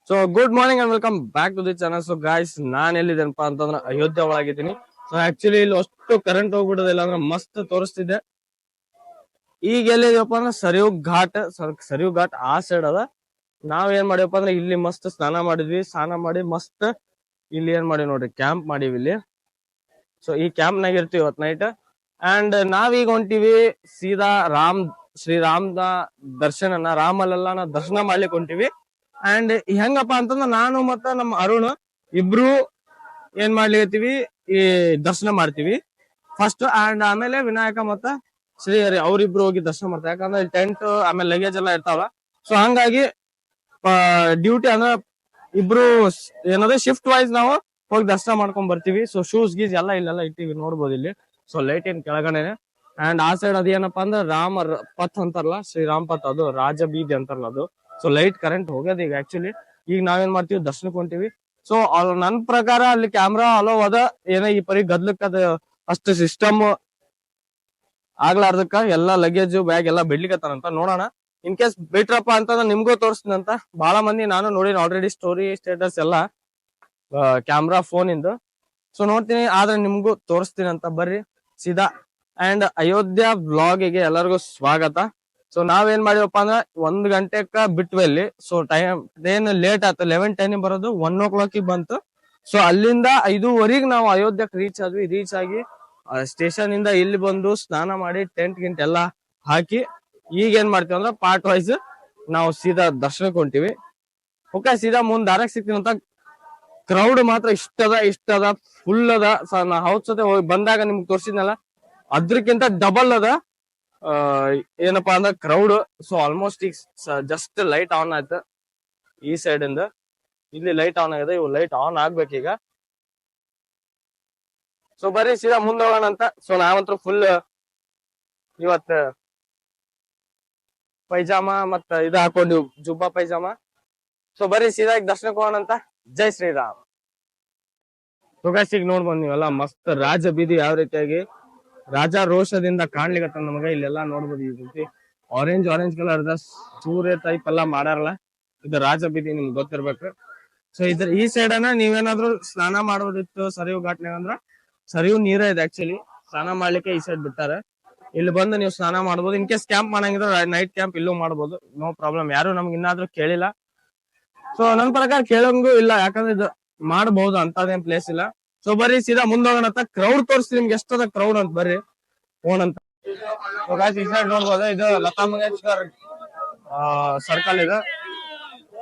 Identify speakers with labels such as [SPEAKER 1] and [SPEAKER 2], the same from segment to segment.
[SPEAKER 1] So good morning and welcome back to the channel. So guys ನಾನ್ ಎಲ್ಲಿದ್ದೇನಪ್ಪ ಅಂತಂದ್ರೆ Ayodhya ಒಳಗಿದ್ದೀನಿ. So actually ಇಲ್ಲಿ ಅಷ್ಟು ಕರೆಂಟ್ ಹೋಗ್ಬಿಡೋದಿಲ್ಲ ಅಂದ್ರೆ ಮಸ್ತ್ ತೋರಿಸ್ತಿದ್ದೆ. ಈಗ ಎಲ್ಲಿದೀವಪ್ಪ ಅಂದ್ರೆ ಸರಿಯು ಘಾಟ್ ಆ ಸೈಡ್ ಅದ. ನಾವ್ ಏನ್ ಮಾಡಿವಪ್ಪ ಅಂದ್ರೆ ಇಲ್ಲಿ ಮಸ್ತ್ ಸ್ನಾನ ಮಾಡಿದ್ವಿ. ಸ್ನಾನ ಮಾಡಿ ಮಸ್ತ್ ಇಲ್ಲಿ ಏನ್ ಮಾಡಿವಿ ನೋಡ್ರಿ, ಕ್ಯಾಂಪ್ ಮಾಡಿವಿ ಇಲ್ಲಿ. ಸೊ ಈ ಕ್ಯಾಂಪ್ ನಾಗ ಇರ್ತೀವಿ ಇವತ್ ನೈಟ್. ಅಂಡ್ ನಾವೀಗ ಹೊಂಟಿವಿ ಸೀದಾ ಶ್ರೀರಾಮ್ದ ದರ್ಶನನ ರಾಮಲೆಲ್ಲ ದರ್ಶನ ಮಾಡ್ಲಿಕ್ಕೆ ಹೊಂಟಿವಿ. ಅಂಡ್ ಹೆಂಗಪ್ಪ ಅಂತಂದ್ರ ನಾನು ಮತ್ತ ನಮ್ಮ ಅರುಣ್ ಇಬ್ರು ಏನ್ ಮಾಡ್ಲಿಕತ್ತೀವಿ, ಈ ದರ್ಶನ ಮಾಡ್ತೀವಿ ಫಸ್ಟ್. ಅಂಡ್ ಆಮೇಲೆ ವಿನಾಯಕ ಮತ್ತ ಶ್ರೀಹರಿ ಅವ್ರಿಬ್ರು ಹೋಗಿ ದರ್ಶನ ಮಾಡ್ತಾರೆ. ಯಾಕಂದ್ರೆ ಟೆಂಟ್ ಆಮೇಲೆ ಲಗೇಜ್ ಎಲ್ಲ ಇರ್ತಾವ. ಸೊ ಹಂಗಾಗಿ ಡ್ಯೂಟಿ ಅಂದ್ರೆ ಇಬ್ರು ಏನದ ಶಿಫ್ಟ್ ವೈಸ್ ನಾವು ಹೋಗಿ ದರ್ಶನ ಮಾಡ್ಕೊಂಡ್ ಬರ್ತೀವಿ. ಸೊ ಶೂಸ್ ಗೀಸ್ ಎಲ್ಲ ಇಲ್ಲೆಲ್ಲ ಇಟ್ಟಿವಿ ನೋಡ್ಬೋದು ಇಲ್ಲಿ. ಸೊ ಲೈಟ್ ಏನ್ ಕೆಳಗಡೆ. ಅಂಡ್ ಆ ಸೈಡ್ ಅದೇನಪ್ಪಾ ಅಂದ್ರೆ ರಾಮ ಪಥ್ ಅಂತಾರಲ್ಲ, ಶ್ರೀರಾಮ್ ಪಥ್, ಅದು ರಾಜ ಬೀದಿ ಅಂತಾರಲ್ಲ ಅದು. ಸೊ ಲೈಟ್ ಕರೆಂಟ್ ಹೋಗೋದು ಈಗ ಆಕ್ಚುಲಿ. ಈಗ ನಾವೇನ್ ಮಾಡ್ತೀವಿ, ದರ್ಶನಕ್ಕೆ ಹೊಂಟಿವಿ. ಸೊ ನನ್ ಪ್ರಕಾರ ಅಲ್ಲಿ ಕ್ಯಾಮ್ರಾ ಅಲೋ ಅದ. ಏನೋ ಈ ಪರಿ ಗದ್ಲಕ್ಕ ಅದ ಅಷ್ಟು ಸಿಸ್ಟಮ್ ಆಗ್ಲಾರ್ದಕ್ಕ ಎಲ್ಲಾ ಲಗೇಜ್ ಬ್ಯಾಗ್ ಎಲ್ಲಾ ಬಿಡ್ಲಿಕ್ಕತ್ತಾರಂತ. ನೋಡೋಣ, ಇನ್ ಕೇಸ್ ಬಿಟ್ರಪ್ಪ ಅಂತಂದ್ರೆ ನಿಮ್ಗೂ ತೋರಿಸ್ತೀನಂತ. ಬಹಳ ಮಂದಿ ನಾನು ನೋಡಿ ಆಲ್ರೆಡಿ ಸ್ಟೋರಿ ಸ್ಟೇಟಸ್ ಎಲ್ಲ ಕ್ಯಾಮ್ರಾ ಫೋನ್ ಇಂದು. ಸೊ ನೋಡ್ತೀನಿ, ಆದ್ರೆ ನಿಮ್ಗೂ ತೋರಿಸ್ತೀನಿ ಅಂತ. ಬರ್ರಿ ಸೀದಾ. ಅಂಡ್ ಅಯೋಧ್ಯ ವ್ಲಾಗಿಗೆ ಎಲ್ಲರಿಗೂ ಸ್ವಾಗತ. ಸೊ ನಾವೇನ್ ಮಾಡಿವಪ್ಪ ಅಂದ್ರೆ 1 ಗಂಟೆಕ ಬಿಟ್ವಿ ಅಲ್ಲಿ. ಸೊ ಟೈಮ್ ಏನ್ ಲೇಟ್ ಆಯ್ತು, 11:10 ಬರೋದು 1 o'clock ಬಂತು. ಸೊ ಅಲ್ಲಿಂದ 5:15 ನಾವು ಅಯೋಧ್ಯಕ್ಕೆ ರೀಚ್ ಆದ್ವಿ. ರೀಚ್ ಆಗಿ ಸ್ಟೇಷನ್ ಇಂದ ಇಲ್ಲಿ ಬಂದು ಸ್ನಾನ ಮಾಡಿ ಟೆಂಟ್ ಗಿಂಟ್ ಎಲ್ಲಾ ಹಾಕಿ ಈಗ ಏನ್ ಮಾಡ್ತೀವಿ ಅಂದ್ರೆ ಪಾರ್ಟ್ ವೈಸ್ ನಾವು ಸೀದಾ ದರ್ಶನಕ್ಕೆ ಹೊಂಟಿವಿ. ಓಕೆ, ಸೀದಾ ಮುಂದ್ ದಾರಕ್ ಸಿಗ್ತೀವಿ ಅಂತ. ಕ್ರೌಡ್ ಮಾತ್ರ ಇಷ್ಟದ ಫುಲ್ ಅದ. ನಾ ಹೌದ್ ಸತೆ ಹೋಗಿ ಬಂದಾಗ ನಿಮ್ಗೆ ತೋರ್ಸಿದ್ನಲ್ಲ, ಅದ್ರಕ್ಕಿಂತ ಡಬಲ್ ಅದ. ಏನಪ್ಪಾ ಅಂದ್ರೆ ಕ್ರೌಡ್. ಸೊ ಆಲ್ಮೋಸ್ಟ್ ಈಗ ಜಸ್ಟ್ ಲೈಟ್ ಆನ್ ಆಯ್ತು ಈ ಸೈಡ್ ಇಂದ. ಇಲ್ಲಿ ಲೈಟ್ ಆನ್ ಆಗಿದೆ, ಇವು ಲೈಟ್ ಆನ್ ಆಗ್ಬೇಕೀಗ. ಸೊ ಬರ್ರಿ ಸೀದಾ ಮುಂದೆ ಹೋಗೋಣ ಅಂತ. ಸೊ ನಾವಂತೂ ಫುಲ್ ಇವತ್ ಪೈಜಾಮ ಮತ್ತ ಇದು ಹಾಕೊಂಡಿವ್, ಜುಬ್ಬಾ ಪೈಜಾಮ. ಸೊ ಬರ್ರಿ ಸೀದಾ ಈಗ ದರ್ಶನಕ್ಕೆ ಹೋಗೋಣ ಅಂತ. ಜೈ ಶ್ರೀರಾಮ್. ಸುಗಾಸಿಗೆ ನೋಡ್ಬೋದು ನೀವೆಲ್ಲ ಮಸ್ತ್ ರಾಜ ಬೀದಿ ಯಾವ ರೀತಿಯಾಗಿ ರಾಜಾರೋಷದಿಂದ ಕಾಣ್ಲಿಕತ್ತ ನಮಗ. ಇಲ್ಲೆಲ್ಲಾ ನೋಡ್ಬೋದು ಈ ರೀತಿ ಆರೆಂಜ್ ಕಲರ್ ಸೂರ್ಯ ಟೈಪ್ ಎಲ್ಲಾ ಮಾಡಾರಲ್ಲ. ಇದು ರಾಜ ಬೀದಿ, ನಿಮ್ಗೆ ಗೊತ್ತಿರ್ಬೇಕು. ಸೊ ಈ ಸೈಡ್ ಅನ್ನ ನೀವೇನಾದ್ರು ಸ್ನಾನ ಮಾಡೋದಿತ್ತು ಸರಿಯು ಘಾಟ್ನಾಗ ಅಂದ್ರ, ಸರಿಯು ನೀರ ಇದೆ ಆಕ್ಚುಲಿ. ಸ್ನಾನ ಮಾಡ್ಲಿಕ್ಕೆ ಈ ಸೈಡ್ ಬಿಟ್ಟಾರೆ. ಇಲ್ಲಿ ಬಂದು ನೀವು ಸ್ನಾನ ಮಾಡ್ಬೋದು. ಇನ್ ಕೇಸ್ ಕ್ಯಾಂಪ್ ಮಾಡಂಗಿದ್ರೆ ನೈಟ್ ಕ್ಯಾಂಪ್ ಇಲ್ಲೂ ಮಾಡ್ಬೋದು, ನೋ ಪ್ರಾಬ್ಲಮ್. ಯಾರು ನಮ್ಗೆ ಇನ್ನಾದ್ರೂ ಕೇಳಿಲ್ಲ. ಸೊ ನನ್ ಪ್ರಕಾರ ಕೇಳಂಗೂ ಇಲ್ಲ, ಯಾಕಂದ್ರೆ ಇದು ಮಾಡಬಹುದು ಅಂತದೇನ್ ಪ್ಲೇಸ್ ಇಲ್ಲ. ಸೊ ಬರ್ರಿ ಸೀದಾ ಮುಂದೆ ಹೋಗೋಣ ಅಂತ. ಕ್ರೌಡ್ ತೋರಿಸ್ತೀನಿ ನಿಮ್ಗೆ ಎಷ್ಟದ ಕ್ರೌಡ್ ಅಂತ. ಬರ್ರಿ ಹೋಗಣಂತ. ಈ ಸೈಡ್ ನೋಡ್ಬೋದು, ಇದು ಲತಾ ಮಂಗೇಶ್ಕರ್ ಸರ್ಕಲ್ ಇದು.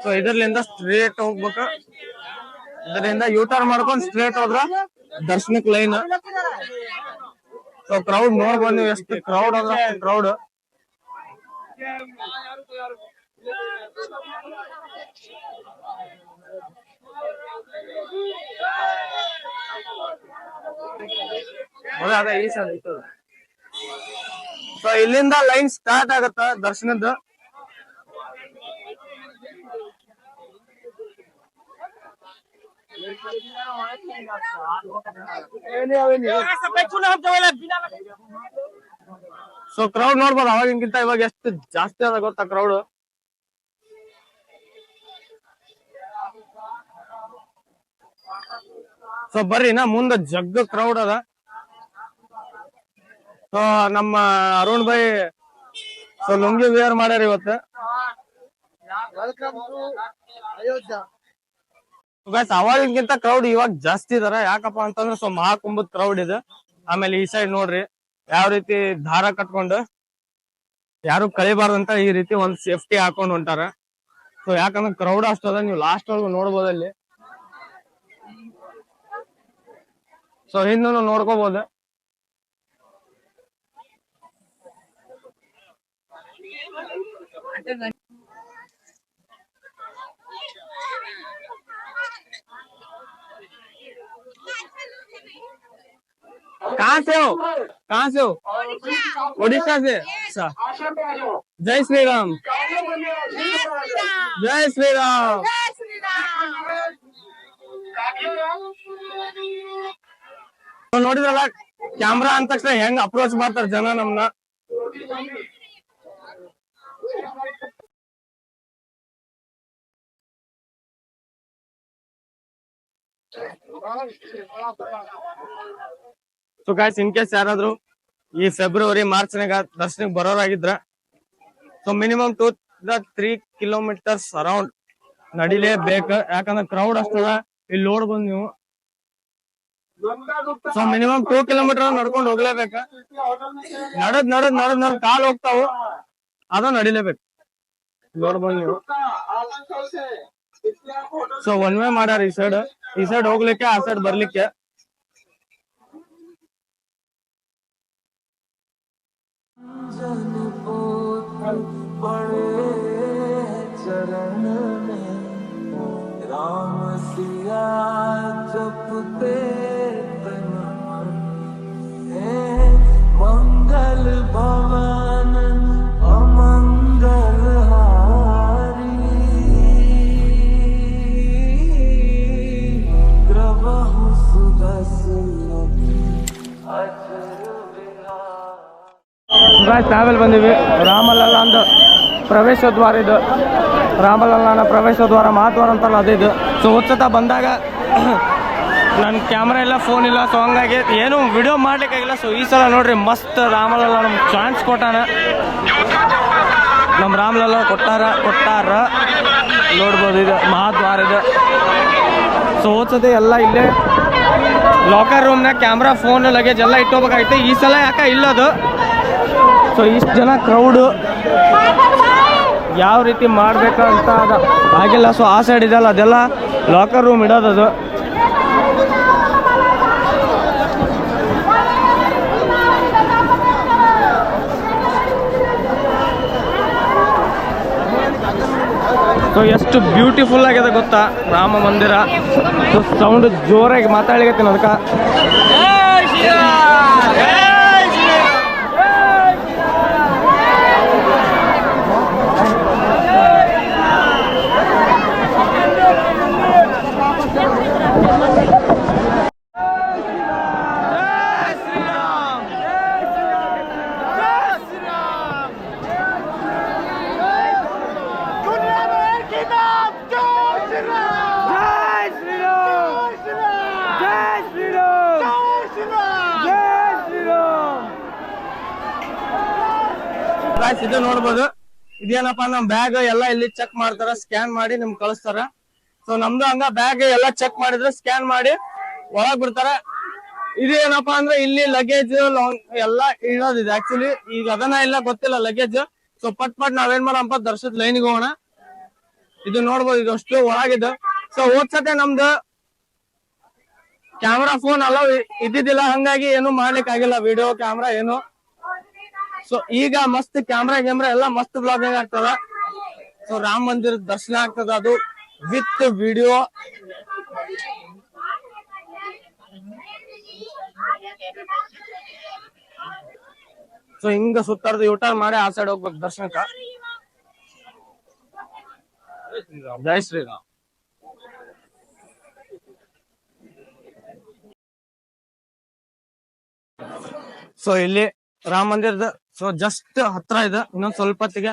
[SPEAKER 1] ಸೊ ಇದರ್ಲಿಂದ ಸ್ಟ್ರೇಟ್ ಹೋಗ್ಬೇಕು. ಇದರಿಂದ ಯೂಟರ್ನ್ ಮಾಡ್ಕೊಂಡು ಸ್ಟ್ರೇಟ್ ಹೋದ್ರ ದರ್ಶನಕ್ ಲೈನ್. ಸೊ ಕ್ರೌಡ್ ನೋಡ್ಬೋದು ನೀವು, ಎಷ್ಟು ಕ್ರೌಡ್ ಅದ್ರ ಕ್ರೌಡ್. ಅದೇ ಈ ಸಲ ಇತ್ತು. ಸೊ ಇಲ್ಲಿಂದ ಲೈನ್ ಸ್ಟಾರ್ಟ್ ಆಗತ್ತ ದರ್ಶನದ್ದು. ಸೊ ಕ್ರೌಡ್ ನೋಡ್ಬೋದು, ಅವಾಗಿಂತ ಇವಾಗ ಎಷ್ಟು ಜಾಸ್ತಿ ಅದ ಗೊತ್ತಾ ಕ್ರೌಡ್. ಸೊ ಬರ್ರಿ ನಾ ಮುಂದೆ ಜಗ್ಗ ಕ್ರೌಡ್ ಅದ. ಸೊ ನಮ್ಮ ಅರುಣ್ ಭಾಯ್ ಸೊ ಲುಂಗಿ ವೇರ್ ಮಾಡ್ಯಾರ ಇವತ್ತು. ಅವಾಗಿಂತ ಕ್ರೌಡ್ ಇವಾಗ ಜಾಸ್ತಿ ಇದಾರ. ಯಾಕಪ್ಪ ಅಂತಂದ್ರೆ ಸೊ ಮಹಾಕುಂಭದ ಕ್ರೌಡ್ ಇದೆ. ಆಮೇಲೆ ಈ ಸೈಡ್ ನೋಡ್ರಿ ಯಾವ ರೀತಿ ದಾರ ಕಟ್ಕೊಂಡು ಯಾರು ಕಳಿಬಾರ್ದಂತ ಈ ರೀತಿ ಒಂದ್ ಸೇಫ್ಟಿ ಹಾಕೊಂಡ್ ಹೊಂಟಾರ. ಸೊ ಯಾಕಂದ್ರೆ ಕ್ರೌಡ್ ಅಷ್ಟು ಅದ, ನೀವು ಲಾಸ್ಟ್ ವರ್ಗು ನೋಡ್ಬೋದು ಅಲ್ಲಿ. ಸೊ ಹಿಂದೂ ನೋಡ್ಕೋಬಹುದು. कहाँ से हो? कहाँ से हो? ओडिशा से। जय श्री राम, जय श्री राम. ನೋಡಿದ್ರಲ್ಲ ಕ್ಯಾಮ್ರಾ ಅಂದ ತಕ್ಷಣ ಹೆಂಗ್ ಅಪ್ರೋಚ್ ಮಾಡ್ತಾರ ಜನ ನಮ್ನ. ಸೊ ಗಾಯ್ಸ್ ಇನ್ ಕೇಸ್ ಯಾರಾದ್ರು ಈ ಫೆಬ್ರವರಿ ಮಾರ್ಚ್ನಾಗ ದರ್ಶನಕ್ಕೆ ಬರೋರಾಗಿದ್ರ ಸೊ ಮಿನಿಮಮ್ 2-3 ಕಿಲೋಮೀಟರ್ಸ್ ಅರೌಂಡ್ ನಡಿಲೇಬೇಕು, ಯಾಕಂದ್ರೆ ಕ್ರೌಡ್ ಅಷ್ಟದ. ಇಲ್ಲಿ ನೋಡ್ಬೋದು ನೀವು. ಸೊ ಮಿನಿಮಮ್ 2 ಕಿಲೋಮೀಟರ್ ನಡ್ಕೊಂಡು ಹೋಗ್ಲೇಬೇಕ. ನಡದ್ ಕಾಲ್ ಹೋಗ್ತಾವು, ಅದು ನಡಿಲೇಬೇಕು. ನೋಡ್ಬೋದು ನೀವು. ಸೊ ಒನ್ ವೇ ಮಾಡ್ಯಾರ ಈ ಸೈಡ್ ಹೋಗ್ಲಿಕ್ಕೆ, ಆ ಸೈಡ್ ಬರ್ಲಿಕ್ಕೆ.
[SPEAKER 2] राम सिया जपते मंगल भवन अमंगल हारी ग्रवहु सुदसुन
[SPEAKER 1] ನಾವೆಲ್ಲಿ ಬಂದಿವಿ ರಾಮಲಲ್ಲ ಅಂದ ಪ್ರವೇಶ ದ್ವಾರ. ಇದು ರಾಮಲಲ್ಲಾನ ಪ್ರವೇಶ ದ್ವಾರ, ಮಹಾದ್ವಾರ ಅಂತಲ್ಲ ಅದೇ ಇದು. ಸೊ ಉತ್ಸತ ಬಂದಾಗ ನನ್ನ ಕ್ಯಾಮ್ರಾ ಇಲ್ಲ, ಫೋನ್ ಇಲ್ಲ, ಸೊ ಹಂಗಾಗಿ ಏನು ವಿಡಿಯೋ ಮಾಡ್ಲಿಕ್ಕಾಗಿಲ್ಲ. ಸೊ ಈ ಸಲ ನೋಡ್ರಿ ಮಸ್ತ್ ರಾಮಲಲ್ಲ ನಮ್ಗೆ ಚಾನ್ಸ್ ಕೊಟ್ಟಾನ. ನಮ್ಮ ರಾಮಲಲ್ಲ ಕೊಟ್ಟಾರ ನೋಡ್ಬೋದು. ಇದು ಮಹಾದ್ವಾರ ಇದು. ಸೊ ಓದ್ಸತಿ ಎಲ್ಲ ಇಲ್ಲೇ ಲಾಕರ್ ರೂಮ್ನಾಗ ಕ್ಯಾಮ್ರಾ, ಫೋನ್, ಲಗೇಜ್ ಎಲ್ಲ ಇಟ್ಟೋಬೇಕಾಗಿತ್ತು. ಈ ಸಲ ಯಾಕೆ ಇಲ್ಲದು. ಸೊ ಇಷ್ಟು ಜನ ಕ್ರೌಡು ಯಾವ ರೀತಿ ಮಾಡ್ಬೇಕಂತ ಆಗಿಲ್ಲ. ಸೊ ಆ ಸೈಡ್ ಇದೆಲ್ಲ ಅದೆಲ್ಲ ಲಾಕರ್ ರೂಮ್ ಇಡೋದದು. ಸೊ ಎಷ್ಟು ಬ್ಯೂಟಿಫುಲ್ ಆಗಿದೆ ಗೊತ್ತಾ ರಾಮ ಮಂದಿರ. ಸೊ ಸೌಂಡ್ ಜೋರಾಗಿ ಮಾತಾಡ್ಲಿಕತ್ತೀನಿ ಅದಕ್ಕೆ. ಇದು ನೋಡ್ಬೋದು. ಇದೇನಪ್ಪಾ ನಮ್ ಬ್ಯಾಗ್ ಎಲ್ಲ ಇಲ್ಲಿ ಚೆಕ್ ಮಾಡ್ತಾರ, ಸ್ಕ್ಯಾನ್ ಮಾಡಿ ನಿಮ್ಗೆ ಕಳಿಸ್ತಾರ. ಸೊ ನಮ್ದು ಹಂಗ ಬ್ಯಾಗ್ ಎಲ್ಲ ಚೆಕ್ ಮಾಡಿದ್ರೆ ಸ್ಕ್ಯಾನ್ ಮಾಡಿ ಒಳಗ್ ಬಿಡ್ತಾರ. ಇದೇನಪ್ಪಾ ಅಂದ್ರೆ ಇಲ್ಲಿ ಲಗೇಜ್ ಎಲ್ಲ ಇಡೋದಿದೆ. ಆಕ್ಚುಲಿ ಈಗ ಅದನ್ನ ಇಲ್ಲ ಗೊತ್ತಿಲ್ಲ ಲಗೇಜ್. ಸೊ ಪಟ್ ನಾವೇನ್ ಮಾಡಪ್ಪ ದರ್ಶನದ ಲೈನ್ಗೆ ಹೋಗೋಣ. ಇದು ನೋಡ್ಬೋದು, ಇದು ಅಷ್ಟು ಒಳಗಿದೆ. ಸೊ ಹೋದ್ಸತೆ ನಮ್ದು ಕ್ಯಾಮ್ರಾ, ಫೋನ್ ಎಲ್ಲ ಇದ್ದಿದ್ದಿಲ್ಲ, ಹಂಗಾಗಿ ಏನು ಮಾಡ್ಲಿಕ್ಕೆ ಆಗಿಲ್ಲ, ವಿಡಿಯೋ ಕ್ಯಾಮ್ರಾ ಏನು. ಸೊ ಈಗ ಮಸ್ತ್ ಕ್ಯಾಮ್ರಾ ಎಲ್ಲ ಮಸ್ತ್ ಬ್ಲಾಗಿಂಗ್ ಆಗ್ತದ. ಸೊ ರಾಮ ಮಂದಿರ ದರ್ಶನ ಆಗ್ತದ, ಅದು ವಿತ್ ವಿಡಿಯೋ. ಸೊ ಹಿಂಗ ಸುತ್ತಾರ್ದು ಯೂಟರ್ನ್ ಮಾಡಿ ಆ ಸೈಡ್ ಹೋಗ್ಬೇಕು ದರ್ಶನಕ್ಕ. ಜೈ ಶ್ರೀರಾಮ್. ಸೊ ಇಲ್ಲಿ ರಾಮ ಮಂದಿರದ ಸೊ ಜಸ್ಟ್ ಹತ್ರ ಇದೆ. ಇನ್ನೊಂದ್ ಸ್ವಲ್ಪ ಹೊತ್ತಿಗೆ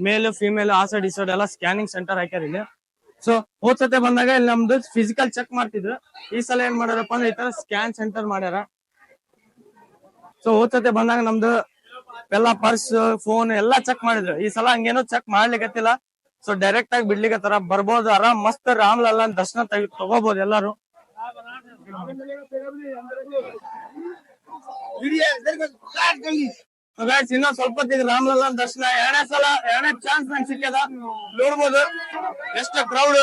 [SPEAKER 1] ಮೇಲ್ ಫಿಮೇಲ್ ಆ ಸೈಡ್ ಈ ಸೈಡ್ ಎಲ್ಲ ಸ್ಕ್ಯಾನಿಂಗ್ ಸೆಂಟರ್ ಹಾಕ್ಯಾರ ಇಲ್ಲಿ. ಸೊ ಹೋದ್ಸತೆ ಬಂದಾಗ ಇಲ್ಲಿ ನಮ್ದು ಫಿಸಿಕಲ್ ಚೆಕ್ ಮಾಡ್ತಿದ್ರು. ಈ ಸಲ ಏನ್ ಮಾಡ್ಯಾರಪ್ಪ ಅಂದ್ರೆ ಈ ತರ ಸ್ಕ್ಯಾನ್ ಸೆಂಟರ್ ಮಾಡ್ಯಾರ. ಸೊ ಹೋದ್ಸತೆ ಬಂದಾಗ ನಮ್ದು ಎಲ್ಲ ಪರ್ಸ್, ಫೋನ್ ಎಲ್ಲ ಚೆಕ್ ಮಾಡಿದ್ರು. ಈ ಸಲ ಹಂಗೇನೋ ಚೆಕ್ ಮಾಡ್ಲಿಕ್ಕತ್ತಿಲ್ಲ. ಸೊ ಡೈರೆಕ್ಟ್ ಆಗಿ ಬಿಡ್ಲಿಕ್ಕತ್ತಾರ. ಬರ್ಬೋದು ಆರಾಮ್ ಮಸ್ತ್ ರಾಮ್ಲಲ್ಲ ದರ್ಶನ ತಗೋಬಹುದು ಎಲ್ಲಾರು. ಇನ್ನೊಂದ್ ಸ್ವಲ್ಪ ರಾಮ್ಲಲ್ಲ ದರ್ಶನ ಎರಡನೇ ಚಾನ್ಸ್ ನಂಗೆ ಸಿಕ್ಕದ. ನೋಡ್ಬೋದು ಎಷ್ಟು ಕ್ರೌಡ್.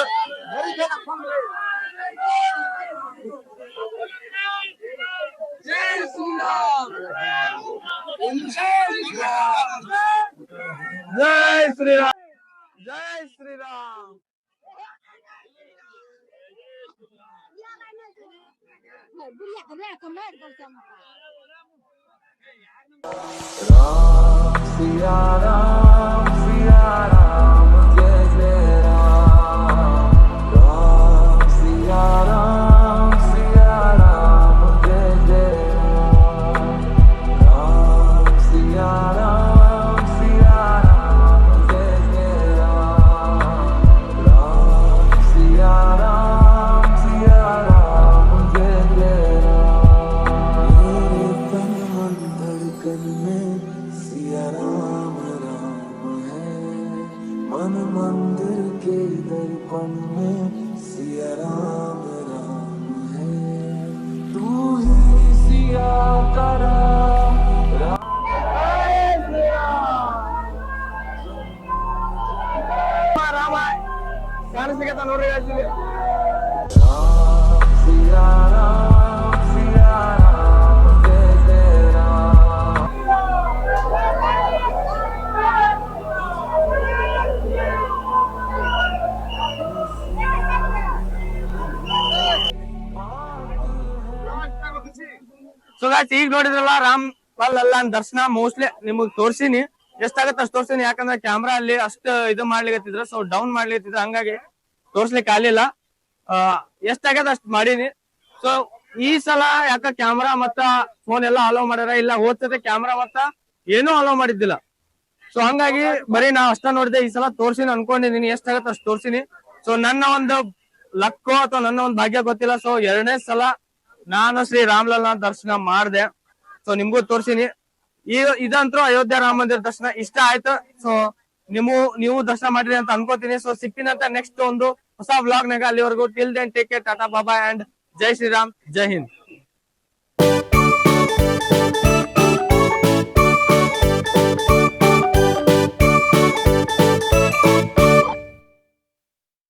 [SPEAKER 1] ಜೈ ಶ್ರೀರಾಮ್, ಜೈ ಶ್ರೀರಾಮ್, ಜೈ ಶ್ರೀರಾಮ್.
[SPEAKER 2] राम सिया राम जय जय राम। राम सिया राम जय जय राम। राम सिया राम जय जय राम। राम सिया राम मन मंदिर के दर्पण में सिया राम राम है, तू ही सिया का राम राम
[SPEAKER 1] ರಾಮ ಕಾಣಿಸ್ಲಿಕ್ಕೆ ನೋಡ್ರಿ guys ಇಲ್ಲಿ.
[SPEAKER 2] सिया राम जय जय राम।
[SPEAKER 1] ಸೊ ಗಾಯ್ಸ್ ಈಗ ನೋಡಿದ್ರಲ್ಲ ರಾಮ್ ಪಾಲ್ ಅಲ್ಲ ದರ್ಶನ ಮೋಸ್ಟ್ಲಿ ನಿಮಗ್ ತೋರ್ಸಿನಿ, ಎಷ್ಟಾಗತ್ತೆ ಅಷ್ಟು ತೋರ್ಸಿನಿ. ಯಾಕಂದ್ರೆ ಕ್ಯಾಮ್ರಾ ಅಲ್ಲಿ ಅಷ್ಟು ಇದು ಮಾಡ್ಲಿಕತ್ತಿದ್ರ, ಸೊ ಡೌನ್ ಮಾಡ್ಲಿಕತ್ತಿದ್ರ, ಹಂಗಾಗಿ ತೋರ್ಸ್ಲಿಕ್ಕೆ ಆಗ್ಲಿಲ್ಲ. ಎಷ್ಟಾಗತ್ತೆ ಅಷ್ಟ್ ಮಾಡೀನಿ. ಸೊ ಈ ಸಲ ಯಾಕ ಕ್ಯಾಮ್ರಾ ಮತ್ತ ಫೋನ್ ಎಲ್ಲ ಅಲೋ ಮಾಡ್ಯಾರ, ಇಲ್ಲ ಹೋಗ್ತದೆ ಕ್ಯಾಮ್ರಾ ಮತ್ತ ಏನೂ ಅಲೋ ಮಾಡಿದ್ದಿಲ್ಲ. ಸೊ ಹಂಗಾಗಿ ಬರೀ ನಾ ಅಷ್ಟ ನೋಡಿದೆ. ಈ ಸಲ ತೋರ್ಸಿನಿ ಅನ್ಕೊಂಡಿದೀನಿ, ಎಷ್ಟಾಗತ್ತೆ ಅಷ್ಟು ತೋರ್ಸಿನಿ. ಸೊ ನನ್ನ ಒಂದು ಲಕ್ಕೋ ಅಥವಾ ನನ್ನ ಒಂದು ಭಾಗ್ಯ ಗೊತ್ತಿಲ್ಲ. ಸೊ 2ನೇ ಸಲ ನಾನು ಶ್ರೀ ರಾಮ್ಲಲ್ನ ದರ್ಶನ ಮಾಡಿದೆ. ಸೊ ನಿಮ್ಗೂ ತೋರ್ಸಿನಿ. ಇದಂತೂ ಅಯೋಧ್ಯ ರಾಮ ಮಂದಿರ ದರ್ಶನ ಇಷ್ಟ ಆಯ್ತು. ಸೊ ನೀವು ದರ್ಶನ ಮಾಡಿರಿ ಅಂತ ಅನ್ಕೋತೀನಿ. ಸೊ ಸಿಕ್ತಿನಂತ ನೆಕ್ಸ್ಟ್ ಒಂದು ಹೊಸ ವ್ಲಾಗ್ ನಾಗ. ಅಲ್ಲಿವರೆಗೂ till then take care, tata ಬಾಬಾ ಅಂಡ್ ಜೈ ಶ್ರೀರಾಮ್, ಜೈ ಹಿಂದ್.